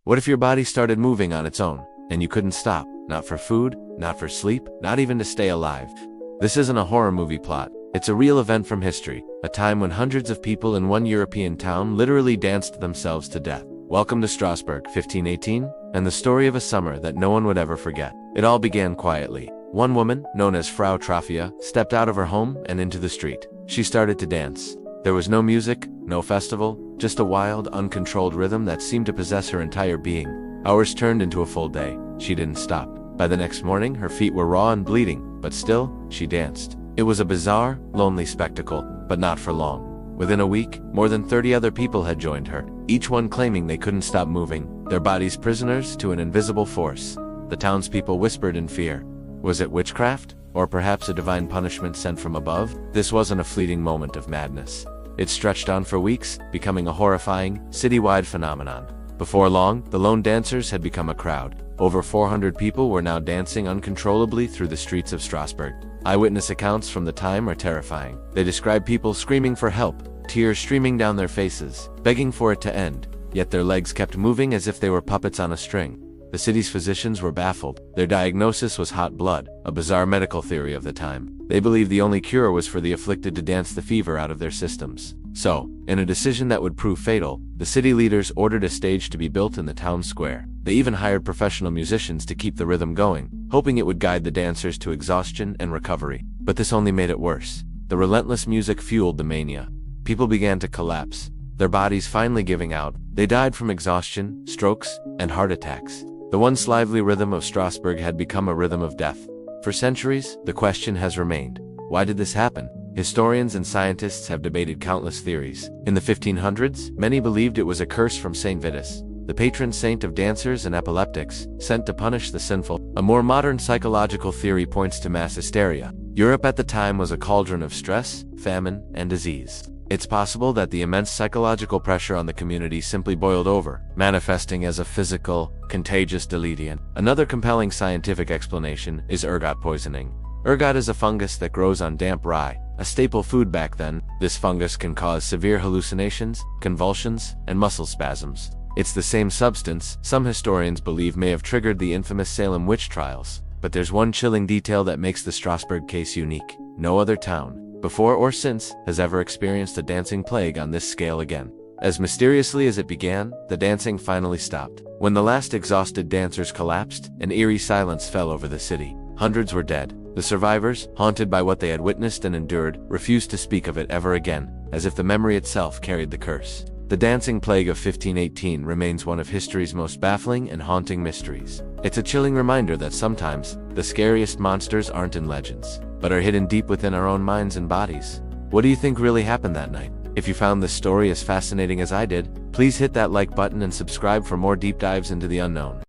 What if your body started moving on its own, and you couldn't stop? Not for food, not for sleep, not even to stay alive. This isn't a horror movie plot. It's a real event from history, a time when hundreds of people in one European town literally danced themselves to death. Welcome to Strasbourg, 1518, and the story of a summer that no one would ever forget. It all began quietly. One woman, known as Frau Trafia, stepped out of her home and into the street. She started to dance. There was no music, no festival, just a wild, uncontrolled rhythm that seemed to possess her entire being. Hours turned into a full day. She didn't stop. By the next morning, her feet were raw and bleeding, but still, she danced. It was a bizarre, lonely spectacle, but not for long. Within a week, more than 30 other people had joined her, each one claiming they couldn't stop moving, their bodies prisoners to an invisible force. The townspeople whispered in fear. Was it witchcraft? Or perhaps a divine punishment sent from above? This wasn't a fleeting moment of madness. It stretched on for weeks, becoming a horrifying, citywide phenomenon. Before long, the lone dancers had become a crowd. Over 400 people were now dancing uncontrollably through the streets of Strasbourg. Eyewitness accounts from the time are terrifying. They describe people screaming for help, tears streaming down their faces, begging for it to end, yet their legs kept moving as if they were puppets on a string. The city's physicians were baffled. Their diagnosis was hot blood, a bizarre medical theory of the time. They believed the only cure was for the afflicted to dance the fever out of their systems. So, in a decision that would prove fatal, the city leaders ordered a stage to be built in the town square. They even hired professional musicians to keep the rhythm going, hoping it would guide the dancers to exhaustion and recovery. But this only made it worse. The relentless music fueled the mania. People began to collapse, their bodies finally giving out. They died from exhaustion, strokes, and heart attacks. The once lively rhythm of Strasbourg had become a rhythm of death. For centuries, the question has remained: why did this happen? Historians and scientists have debated countless theories. In the 1500s, many believed it was a curse from Saint Vitus, the patron saint of dancers and epileptics, sent to punish the sinful. A more modern psychological theory points to mass hysteria. Europe at the time was a cauldron of stress, famine, and disease. It's possible that the immense psychological pressure on the community simply boiled over, manifesting as a physical, contagious delusion. Another compelling scientific explanation is ergot poisoning. Ergot is a fungus that grows on damp rye, a staple food back then. This fungus can cause severe hallucinations, convulsions, and muscle spasms. It's the same substance some historians believe may have triggered the infamous Salem witch trials. But there's one chilling detail that makes the Strasbourg case unique. No other town, before or since, has ever experienced a dancing plague on this scale again. As mysteriously as it began, the dancing finally stopped. When the last exhausted dancers collapsed, an eerie silence fell over the city. Hundreds were dead. The survivors, haunted by what they had witnessed and endured, refused to speak of it ever again, as if the memory itself carried the curse. The dancing plague of 1518 remains one of history's most baffling and haunting mysteries. It's a chilling reminder that sometimes, the scariest monsters aren't in legends, but are hidden deep within our own minds and bodies. What do you think really happened that night? If you found this story as fascinating as I did, please hit that like button and subscribe for more deep dives into the unknown.